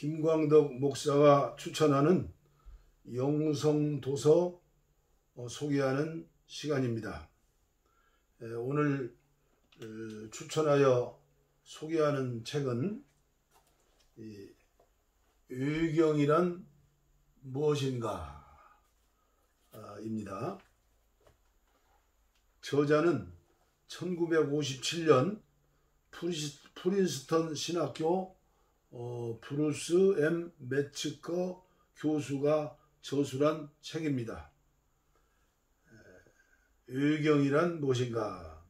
김광덕 목사가 추천하는 영성도서 소개하는 시간입니다. 오늘 추천하여 소개하는 책은 의경이란 무엇인가 입니다. 저자는 1957년 프린스턴 신학교 브루스 M. 매츠커 교수가 저술한 책입니다. 의경이란 무엇인가?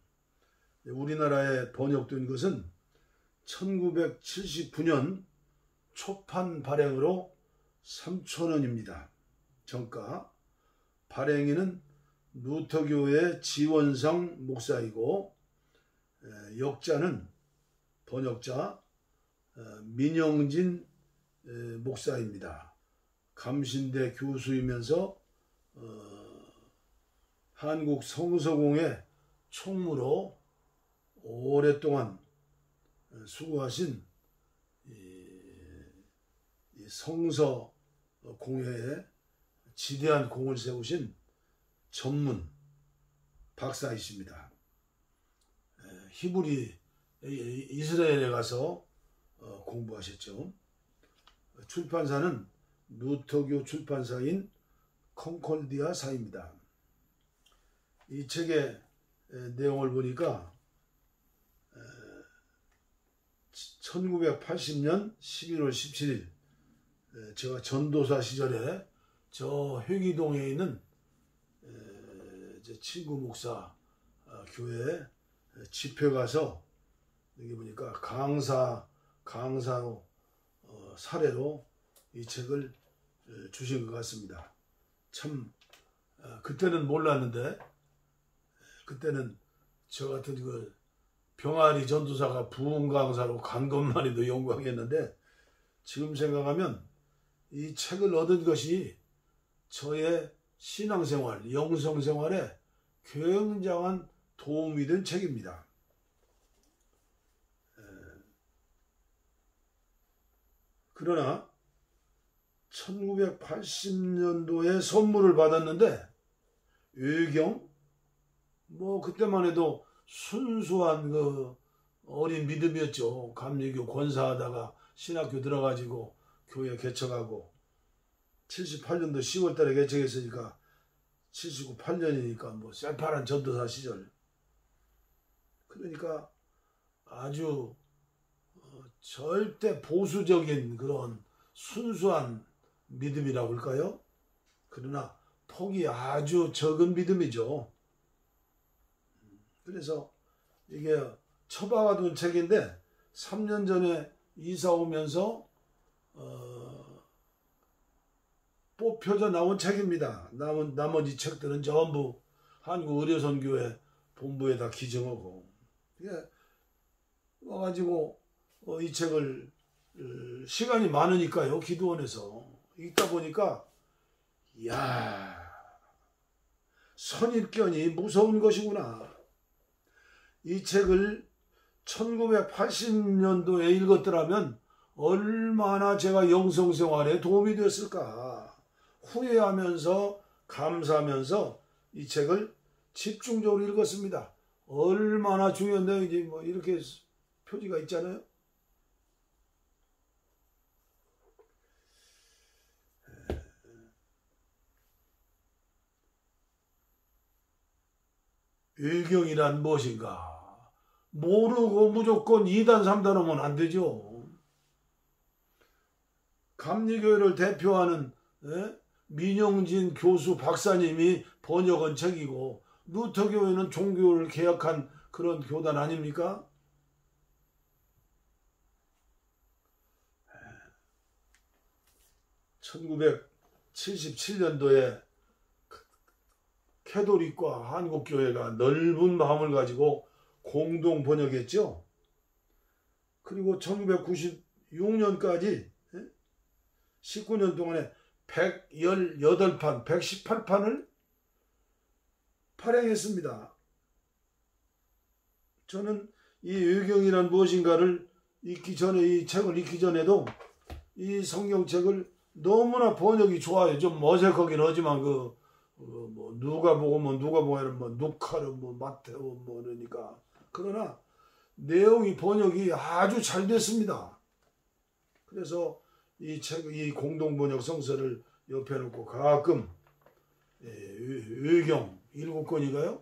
우리나라에 번역된 것은 1979년 초판 발행으로 3,000원입니다. 정가. 발행인은 루터교회 지원상 목사이고 역자는 번역자 민영진 목사입니다. 감신대 교수이면서 한국 성서공회 총무로 오랫동안 수고하신 성서공회에 지대한 공을 세우신 전문 박사이십니다. 히브리 이스라엘에 가서 공부하셨죠. 출판사는 루터교 출판사인 컨콜디아사입니다. 이 책의 내용을 보니까 1980년 11월 17일 제가 전도사 시절에 저 회기동에 있는 제 친구 목사 교회에 집회 가서 여기 보니까 강사로 사례로 이 책을 주신 것 같습니다. 참 그때는 몰랐는데 그때는 저 같은 그 병아리 전도사가 부흥 강사로 간 것만 해도 영광이었는데 지금 생각하면 이 책을 얻은 것이 저의 신앙생활, 영성생활에 굉장한 도움이 된 책입니다. 그러나 1980년도에 선물을 받았는데 의경 그때만 해도 순수한 그 어린 믿음이었죠. 감리교 권사하다가 신학교 들어가지고 교회 개척하고 78년도 10월 달에 개척했으니까 79, 8년이니까 새파란 전도사 시절. 그러니까 아주 절대 보수적인 그런 순수한 믿음이라고 할까요? 그러나 폭이 아주 적은 믿음이죠. 그래서 이게 처박아둔 책인데 3년 전에 이사 오면서 뽑혀져 나온 책입니다. 나머지 책들은 전부 한국의료선교회 본부에다 기증하고 와가지고 이 책을 시간이 많으니까요. 기도원에서 읽다 보니까 이야 선입견이 무서운 것이구나. 이 책을 1980년도에 읽었더라면 얼마나 제가 영성생활에 도움이 됐을까. 후회하면서 감사하면서 이 책을 집중적으로 읽었습니다. 얼마나 중요한 내용인지 이렇게 표지가 있잖아요. 의경이란 무엇인가? 모르고 무조건 2단 3단 하면 안 되죠. 감리교회를 대표하는 민영진 교수 박사님이 번역한 책이고 루터교회는 종교를 개혁한 그런 교단 아닙니까? (1977년도에) 캐톨릭과 한국교회가 넓은 마음을 가지고 공동 번역했죠. 그리고 1996년까지 19년 동안에 118판, 118판을 발행했습니다. 저는 이 의경이란 무엇인가를 읽기 전에, 이 책을 읽기 전에도 이 성경책을 너무나 번역이 좋아요. 좀 어색하긴 하지만 뭐 누가 보고 뭐 누가 보고 뭐 누카르 뭐 마테오 뭐 그러니까 그러나 내용이 번역이 아주 잘 됐습니다. 그래서 이 책, 이 공동번역 성서를 옆에 놓고 가끔 의경 7권인가요?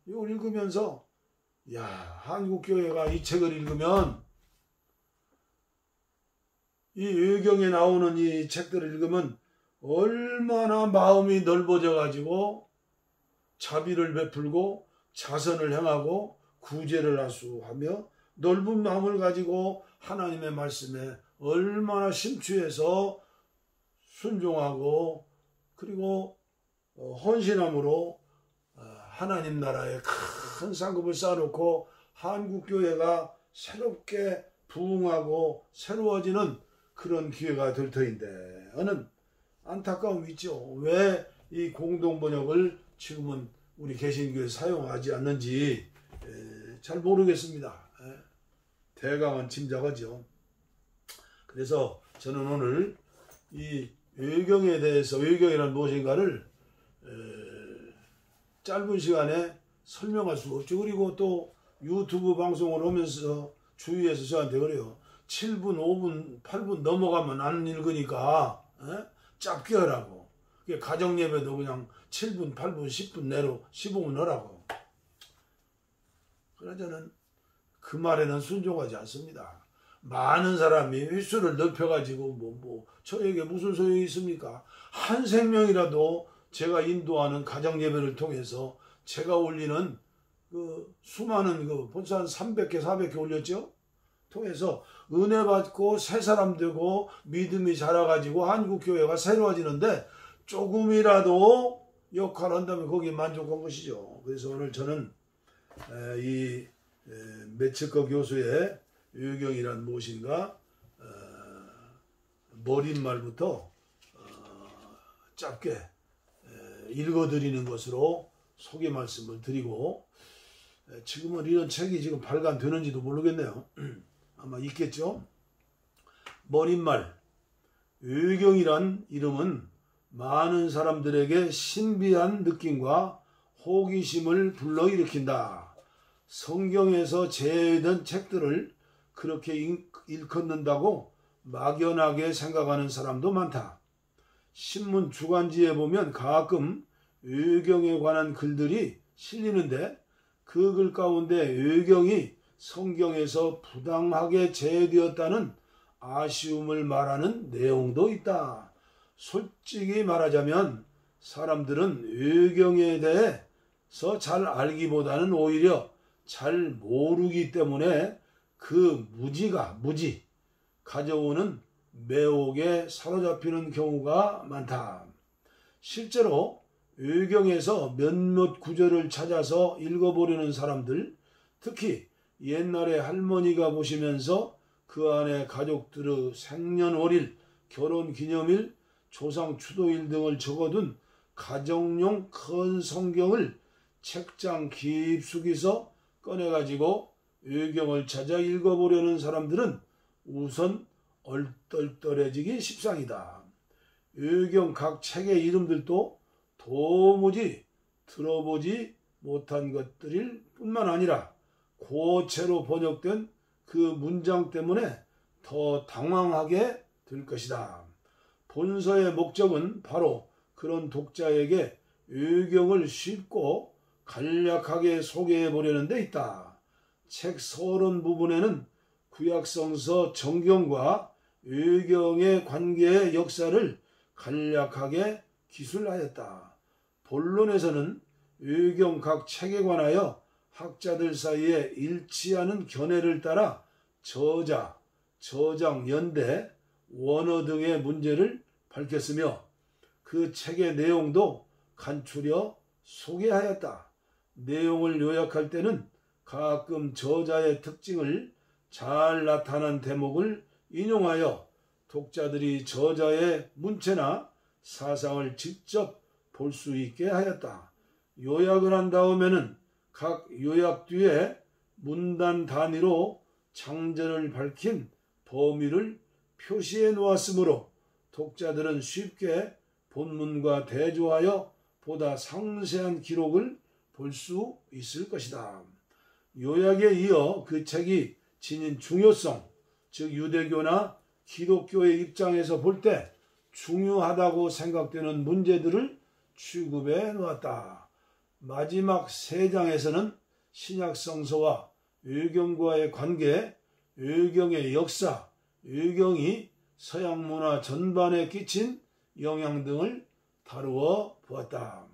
이걸 읽으면서 야, 한국교회가 이 책을 읽으면 이 의경에 나오는 이 책들을 읽으면 얼마나 마음이 넓어져 가지고 자비를 베풀고 자선을 행하고 구제를 하수하며 넓은 마음을 가지고 하나님의 말씀에 얼마나 심취해서 순종하고 그리고 헌신함으로 하나님 나라에 큰 상급을 쌓아놓고 한국교회가 새롭게 부흥하고 새로워지는 그런 기회가 될 터인데 하는 안타까움이 있죠. 왜 이 공동번역을 지금은 우리 개신교에 사용하지 않는지 잘 모르겠습니다. 대강은 짐작하죠. 그래서 저는 오늘 이 의경에 대해서 의경이란 무엇인가를 짧은 시간에 설명할 수가 없죠. 그리고 또 유튜브 방송을 하면서 주위에서 저한테 그래요. 7분, 5분, 8분 넘어가면 안 읽으니까 짧게 하라고. 가정예배도 그냥 7분, 8분, 10분 내로 15분 하라고. 그러나 저는 그 말에는 순종하지 않습니다. 많은 사람이 횟수를 넓혀가지고 저에게 무슨 소용이 있습니까? 한 생명이라도 제가 인도하는 가정예배를 통해서 제가 올리는 수많은 벌써 한 300개, 400개 올렸죠? 통해서 은혜 받고 새 사람 되고 믿음이 자라가지고 한국교회가 새로워지는데 조금이라도 역할을 한다면 거기에 만족한 것이죠. 그래서 오늘 저는 이 매츠커 교수의 의경이란 무엇인가 머릿말부터 짧게 읽어드리는 것으로 소개 말씀을 드리고 지금은 이런 책이 지금 발간되는지도 모르겠네요. 아마 있겠죠. 머릿말 의경이란 이름은 많은 사람들에게 신비한 느낌과 호기심을 불러일으킨다. 성경에서 제외된 책들을 그렇게 일컫는다고 막연하게 생각하는 사람도 많다. 신문 주간지에 보면 가끔 의경에 관한 글들이 실리는데 그 글 가운데 의경이 성경에서 부당하게 제외되었다는 아쉬움을 말하는 내용도 있다. 솔직히 말하자면 사람들은 의경에 대해서 잘 알기보다는 오히려 잘 모르기 때문에 그 무지 가져오는 매혹에 사로잡히는 경우가 많다. 실제로 의경에서 몇몇 구절을 찾아서 읽어보려는 사람들, 특히 옛날에 할머니가 보시면서 그 안에 가족들의 생년월일, 결혼기념일, 조상 추도일 등을 적어둔 가정용 큰 성경을 책장 깊숙이서 꺼내가지고 의경을 찾아 읽어보려는 사람들은 우선 얼떨떨해지기 십상이다. 의경 각 책의 이름들도 도무지 들어보지 못한 것들일 뿐만 아니라 고체로 번역된 그 문장 때문에 더 당황하게 될 것이다. 본서의 목적은 바로 그런 독자에게 의경을 쉽고 간략하게 소개해 보려는 데 있다. 책 서론 부분에는 구약성서 정경과 의경의 관계의 역사를 간략하게 기술하였다. 본론에서는 의경 각 책에 관하여 학자들 사이에 일치하는 견해를 따라 저자, 저장, 연대, 원어 등의 문제를 밝혔으며 그 책의 내용도 간추려 소개하였다. 내용을 요약할 때는 가끔 저자의 특징을 잘 나타난 대목을 인용하여 독자들이 저자의 문체나 사상을 직접 볼 수 있게 하였다. 요약을 한 다음에는 각 요약 뒤에 문단 단위로 창절을 밝힌 범위를 표시해 놓았으므로 독자들은 쉽게 본문과 대조하여 보다 상세한 기록을 볼 수 있을 것이다. 요약에 이어 그 책이 지닌 중요성, 즉 유대교나 기독교의 입장에서 볼 때 중요하다고 생각되는 문제들을 취급해 놓았다. 마지막 3장에서는 신약 성서와 외경과의 관계, 외경의 역사, 외경이 서양 문화 전반에 끼친 영향 등을 다루어 보았다.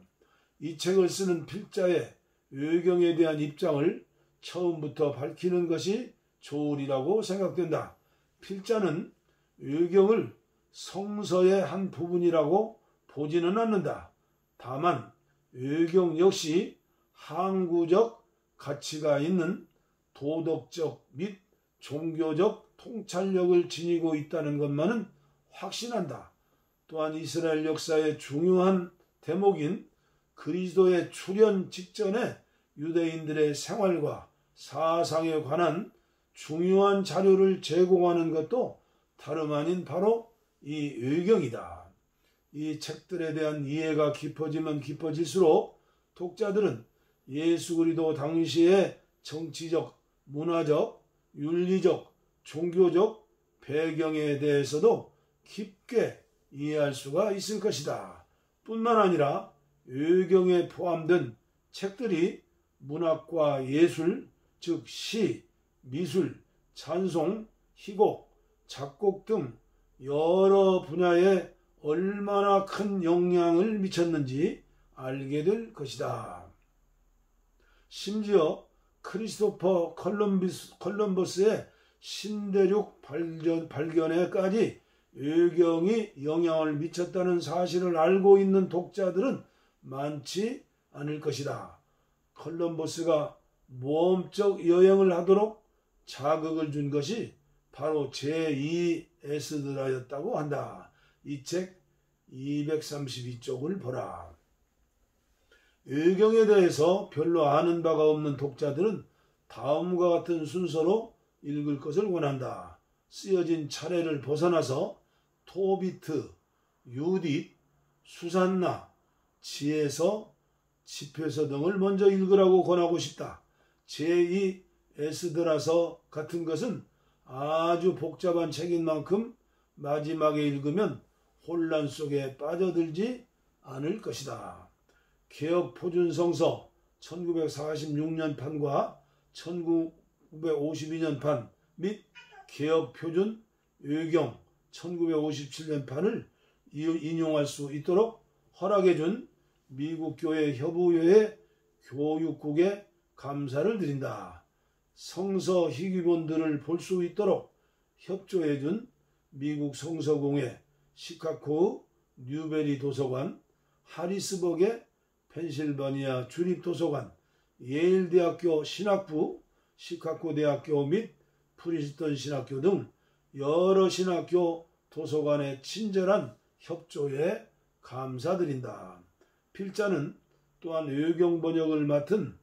이 책을 쓰는 필자의 외경에 대한 입장을 처음부터 밝히는 것이 좋으리라고 생각된다. 필자는 외경을 성서의 한 부분이라고 보지는 않는다. 다만 외경 역시 항구적 가치가 있는 도덕적 및 종교적 통찰력을 지니고 있다는 것만은 확신한다. 또한 이스라엘 역사의 중요한 대목인 그리스도의 출현 직전에 유대인들의 생활과 사상에 관한 중요한 자료를 제공하는 것도 다름 아닌 바로 이 외경이다. 이 책들에 대한 이해가 깊어지면 깊어질수록 독자들은 예수 그리스도 당시의 정치적, 문화적, 윤리적, 종교적 배경에 대해서도 깊게 이해할 수가 있을 것이다. 뿐만 아니라 외경에 포함된 책들이 문학과 예술, 즉 시, 미술, 찬송, 희곡, 작곡 등 여러 분야에 얼마나 큰 영향을 미쳤는지 알게 될 것이다. 심지어 크리스토퍼 컬럼버스의 신대륙 발견에까지 외경이 영향을 미쳤다는 사실을 알고 있는 독자들은 많지 않을 것이다. 컬럼버스가 모험적 여행을 하도록 자극을 준 것이 바로 제2 에스드라였다고 한다. 이 책 232쪽을 보라. 외경에 대해서 별로 아는 바가 없는 독자들은 다음과 같은 순서로 읽을 것을 원한다. 쓰여진 차례를 벗어나서 토비트, 유딧, 수산나, 지혜서, 집회서 등을 먼저 읽으라고 권하고 싶다. 제2 에스드라서 같은 것은 아주 복잡한 책인 만큼 마지막에 읽으면 혼란 속에 빠져들지 않을 것이다. 개혁표준성서 1946년 판과 1952년 판 및 개혁표준 외경 1957년 판을 인용할 수 있도록 허락해준 미국교회 협의회 교육국에 감사를 드린다. 성서 희귀본들을 볼 수 있도록 협조해준 미국 성서공회 시카고 뉴베리 도서관, 하리스버그의 펜실바니아 주립도서관, 예일대학교 신학부, 시카고 대학교 및 프리스턴 신학교 등 여러 신학교 도서관의 친절한 협조에 감사드린다. 필자는 또한 외경 번역을 맡은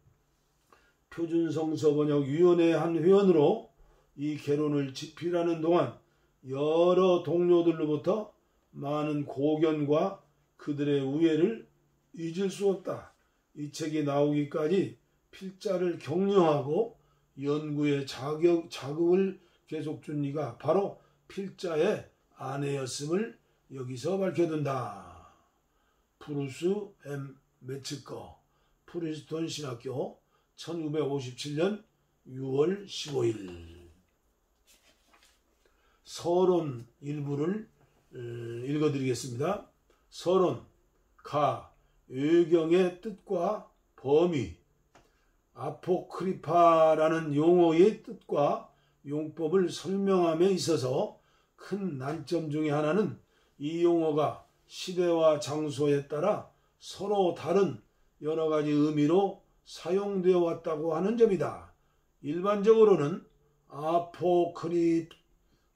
표준성서번역위원회의 한 회원으로 이 개론을 집필하는 동안 여러 동료들로부터 많은 고견과 그들의 우애를 잊을 수 없다. 이 책이 나오기까지 필자를 격려하고 연구에 자극을 계속 준 이가 바로 필자의 아내였음을 여기서 밝혀둔다. 브루스 M. 매츠거, 프리스턴 신학교 1957년 6월 15일. 서론 일부를 읽어드리겠습니다. 서론, 가, 외경의 뜻과 범위, 아포크리파라는 용어의 뜻과 용법을 설명함에 있어서 큰 난점 중에 하나는 이 용어가 시대와 장소에 따라 서로 다른 여러 가지 의미로 사용되어 왔다고 하는 점이다. 일반적으로는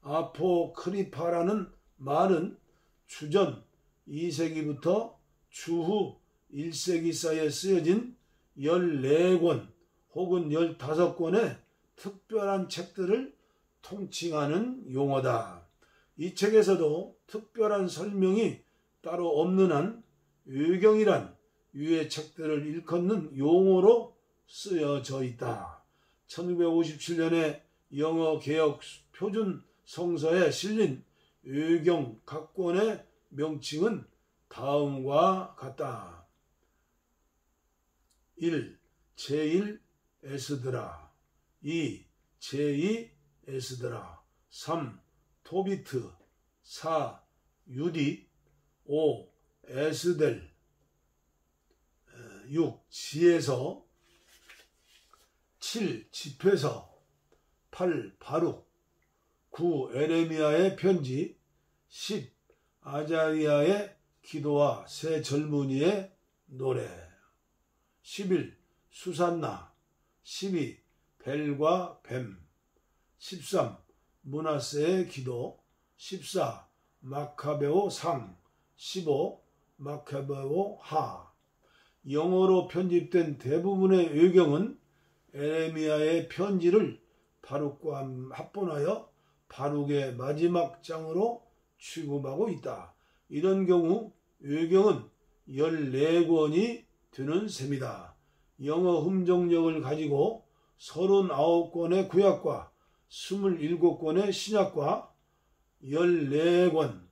아포크리파라는 말은 주전 2세기부터 주후 1세기 사이에 쓰여진 14권 혹은 15권의 특별한 책들을 통칭하는 용어다. 이 책에서도 특별한 설명이 따로 없는 한 외경이란 위의 책들을 일컫는 용어로 쓰여져 있다. 1957년에 영어 개역 표준 성서에 실린 외경 각 권의 명칭은 다음과 같다. 1. 제1 에스드라 2. 제2 에스드라 3. 토비트 4. 유딧 5. 에스델 6. 지혜서 7. 집회서 8. 바룩 9. 에레미야의 편지 10. 아자리야의 기도와 새 젊은이의 노래 11. 수산나 12. 벨과 뱀 13. 므낫세의 기도 14. 마카베오 상 15. 마카베오 하 영어로 편집된 대부분의 외경은 에레미야의 편지를 바룩과 합본하여 바룩의 마지막 장으로 취급하고 있다. 이런 경우 외경은 14권이 되는 셈이다. 영어 흠정력을 가지고 39권의 구약과 27권의 신약과 14권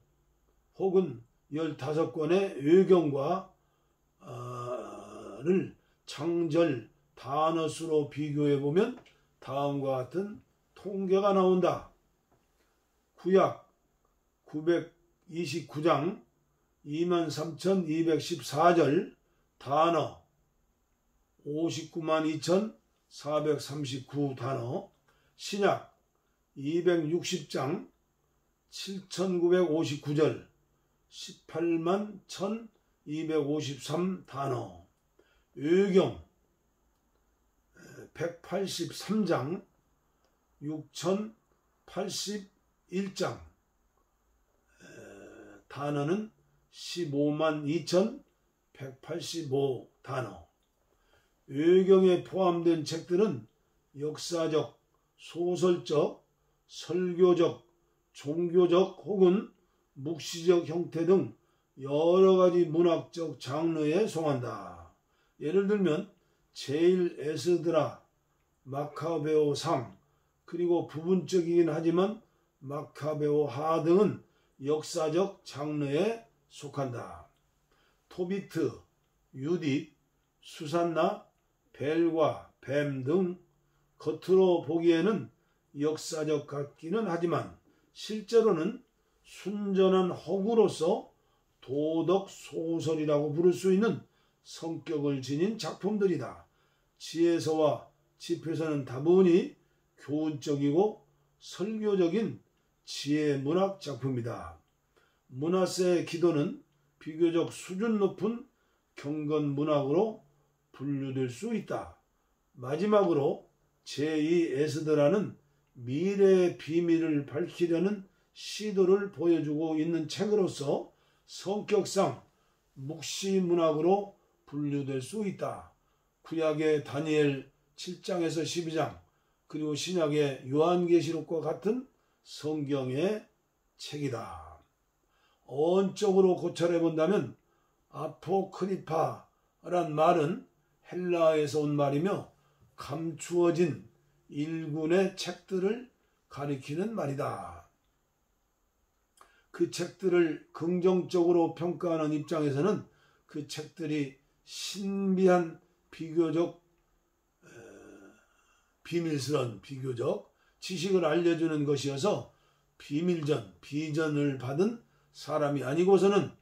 혹은 15권의 외경과 를 창절 단어수로 비교해보면 다음과 같은 통계가 나온다. 구약 929장 23,214절 단어 592,439 단어 신약 260장 7,959절 181,253 단어 외경 183장 6,081장 단어는 152,185 단어 외경에 포함된 책들은 역사적, 소설적, 설교적, 종교적 혹은 묵시적 형태 등 여러 가지 문학적 장르에 속한다. 예를 들면 제1 에스드라, 마카베오 상, 그리고 부분적이긴 하지만 마카베오 하 등은 역사적 장르에 속한다. 토비트, 유딧, 수산나, 벨과 뱀 등 겉으로 보기에는 역사적 같기는 하지만 실제로는 순전한 허구로서 도덕 소설이라고 부를 수 있는 성격을 지닌 작품들이다. 지혜서와 집회서는 다분히 교훈적이고 설교적인 지혜 문학 작품이다. 므낫세의 기도는 비교적 수준 높은 경건 문학으로 분류될 수 있다. 마지막으로 제2 에스드라는 미래의 비밀을 밝히려는 시도를 보여주고 있는 책으로서 성격상 묵시 문학으로 분류될 수 있다. 구약의 다니엘 7장에서 12장 그리고 신약의 요한계시록과 같은 성경의 책이다. 어원적으로 고찰해 본다면 아포크리파란 말은 헬라어에서 온 말이며 감추어진 일군의 책들을 가리키는 말이다. 그 책들을 긍정적으로 평가하는 입장에서는 그 책들이 신비한 비밀스러운 비교적 지식을 알려주는 것이어서 비전을 받은 사람이 아니고서는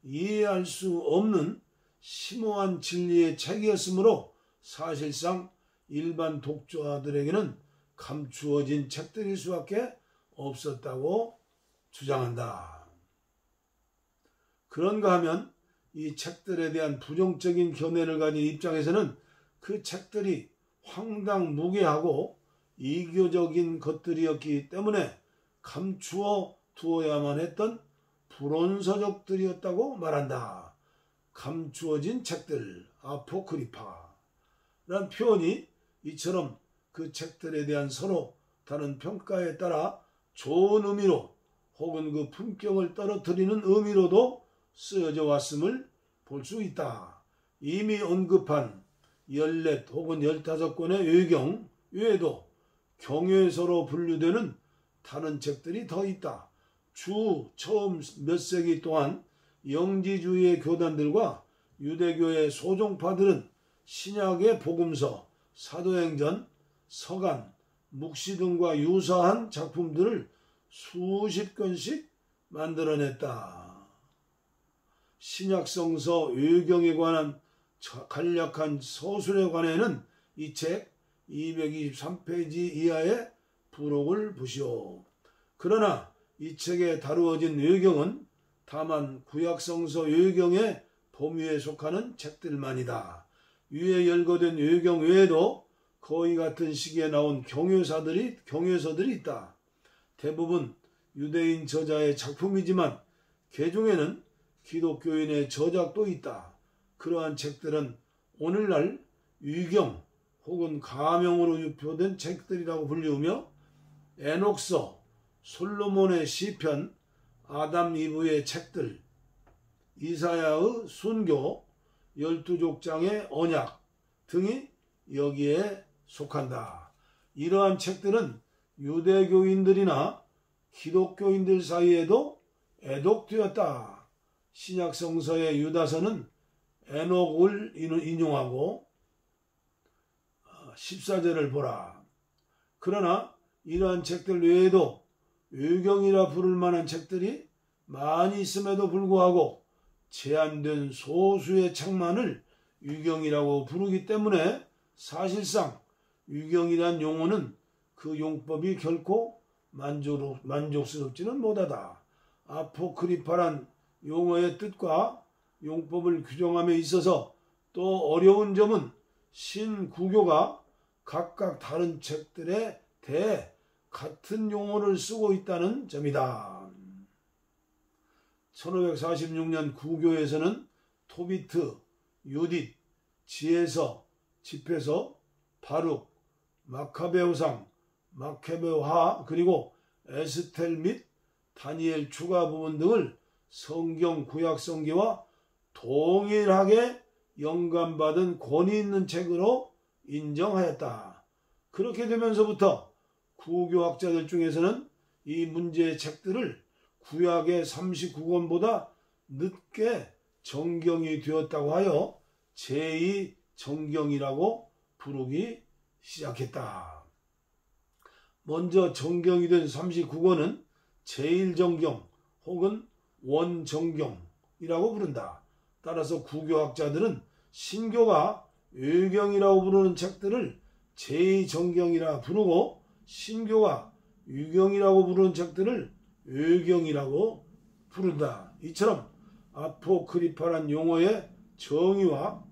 이해할 수 없는 심오한 진리의 책이었으므로 사실상 일반 독자들에게는 감추어진 책들일 수밖에 없었다고 주장한다. 그런가 하면 이 책들에 대한 부정적인 견해를 가진 입장에서는 그 책들이 황당무계하고 이교적인 것들이었기 때문에 감추어 두어야만 했던 불온서적들이었다고 말한다. 감추어진 책들, 아포크리파라는 표현이 이처럼 그 책들에 대한 서로 다른 평가에 따라 좋은 의미로 혹은 그 품격을 떨어뜨리는 의미로도 쓰여져 왔음을 볼 수 있다. 이미 언급한 14 혹은 15권의 외경 외에도 경외서로 분류되는 다른 책들이 더 있다. 처음 몇 세기 동안 영지주의의 교단들과 유대교의 소종파들은 신약의 복음서, 사도행전, 서간, 묵시 등과 유사한 작품들을 수십 권씩 만들어냈다. 신약성서 외경에 관한 간략한 서술에 관해는 이 책 223페이지 이하의 부록을 보시오. 그러나 이 책에 다루어진 외경은 다만 구약성서 외경의 범위에 속하는 책들만이다. 위에 열거된 외경 외에도 거의 같은 시기에 나온 경외서들이 있다. 대부분 유대인 저자의 작품이지만 개중에는 기독교인의 저작도 있다. 그러한 책들은 오늘날 위경 혹은 가명으로 유표된 책들이라고 불리우며 에녹서, 솔로몬의 시편, 아담 이브의 책들, 이사야의 순교, 12족장의 언약 등이 여기에 속한다. 이러한 책들은 유대교인들이나 기독교인들 사이에도 애독되었다. 신약성서의 유다서는 에녹을 인용하고 14절을 보라. 그러나 이러한 책들 외에도 외경이라 부를 만한 책들이 많이 있음에도 불구하고 제한된 소수의 책만을 위경이라고 부르기 때문에 사실상 위경이란 용어는 그 용법이 결코 만족스럽지는 못하다. 아포크리파란 용어의 뜻과 용법을 규정함에 있어서 또 어려운 점은 신구교가 각각 다른 책들에 대해 같은 용어를 쓰고 있다는 점이다. 1546년 구교에서는 토비트, 유딧, 지혜서, 집회서, 바룩, 마카베오상, 마카베오하 그리고 에스텔 및 다니엘 추가 부분 등을 성경 구약성기와 동일하게 영감받은 권위 있는 책으로 인정하였다. 그렇게 되면서부터 구교학자들 중에서는 이 문제의 책들을 구약의 39권보다 늦게 정경이 되었다고 하여 제2정경이라고 부르기 시작했다. 먼저 정경이 된 39권은 제1정경 혹은 원정경이라고 부른다. 따라서 구교학자들은 신교가 외경이라고 부르는 책들을 제2정경이라 부르고 신교가 위경이라고 부르는 책들을 외경이라고 부른다. 이처럼 아포크리파란 용어의 정의와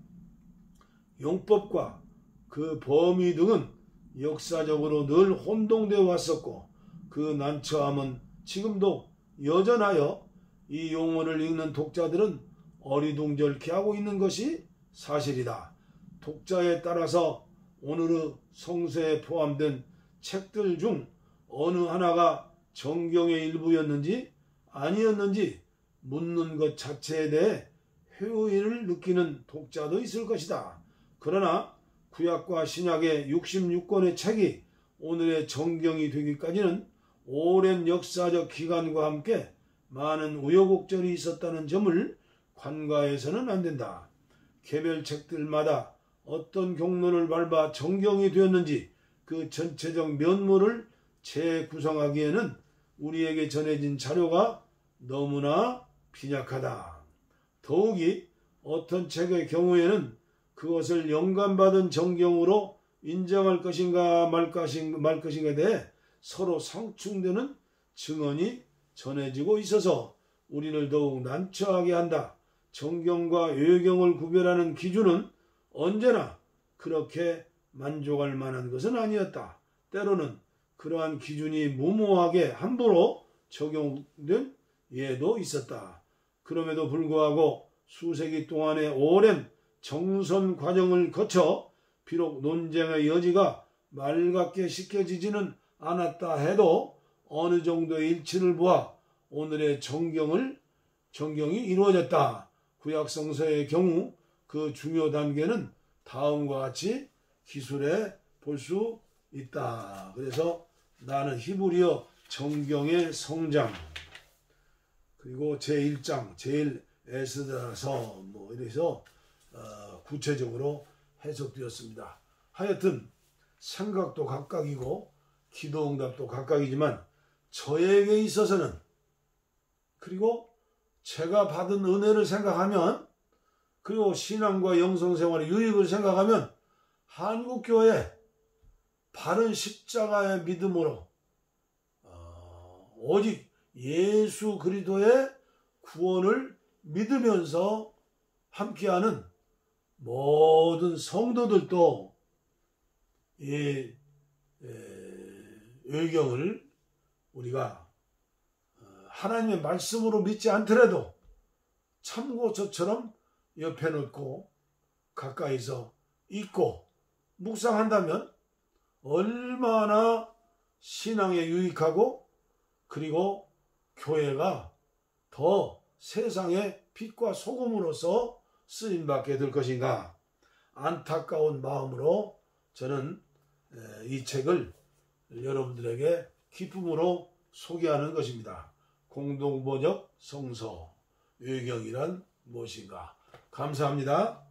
용법과 그 범위 등은 역사적으로 늘 혼동되어 왔었고 그 난처함은 지금도 여전하여 이 용어를 읽는 독자들은 어리둥절케 하고 있는 것이 사실이다. 독자에 따라서 오늘의 성서에 포함된 책들 중 어느 하나가 정경의 일부였는지 아니었는지 묻는 것 자체에 대해 회의를 느끼는 독자도 있을 것이다. 그러나 구약과 신약의 66권의 책이 오늘의 정경이 되기까지는 오랜 역사적 기간과 함께 많은 우여곡절이 있었다는 점을 관가해서는 안 된다. 개별 책들마다 어떤 경로를 밟아 정경이 되었는지 그 전체적 면모를 재구성하기에는 우리에게 전해진 자료가 너무나 빈약하다. 더욱이 어떤 책의 경우에는 그것을 영감받은 정경으로 인정할 것인가 말 것인가에 대해 서로 상충되는 증언이 전해지고 있어서 우리를 더욱 난처하게 한다. 정경과 외경을 구별하는 기준은 언제나 그렇게 만족할 만한 것은 아니었다. 때로는 그러한 기준이 무모하게 함부로 적용된 예도 있었다. 그럼에도 불구하고 수세기 동안의 오랜 정선 과정을 거쳐 비록 논쟁의 여지가 맑게 씻겨지지는 않았다 해도 어느 정도의 일치를 보아 오늘의 정경이 이루어졌다. 구약 성서의 경우 그 중요 단계는 다음과 같이 기술해 볼 수 있다. 그래서 나는 히브리어 정경의 성장, 그리고 제1장, 제1에스더서 이래서 구체적으로 해석되었습니다. 하여튼 생각도 각각이고 기도응답도 각각이지만 저에게 있어서는, 그리고 제가 받은 은혜를 생각하면, 그리고 신앙과 영성생활의 유익을 생각하면 한국교회 바른 십자가의 믿음으로 오직 예수 그리스도의 구원을 믿으면서 함께하는 모든 성도들도 이 의경을 우리가 하나님의 말씀으로 믿지 않더라도 참고서처럼 옆에 놓고 가까이서 읽고 묵상한다면 얼마나 신앙에 유익하고, 그리고 교회가 더 세상의 빛과 소금으로서 쓰임받게 될 것인가, 안타까운 마음으로 저는 이 책을 여러분들에게 기쁨으로 소개하는 것입니다. 공동번역 성서 의경이란 무엇인가. 감사합니다.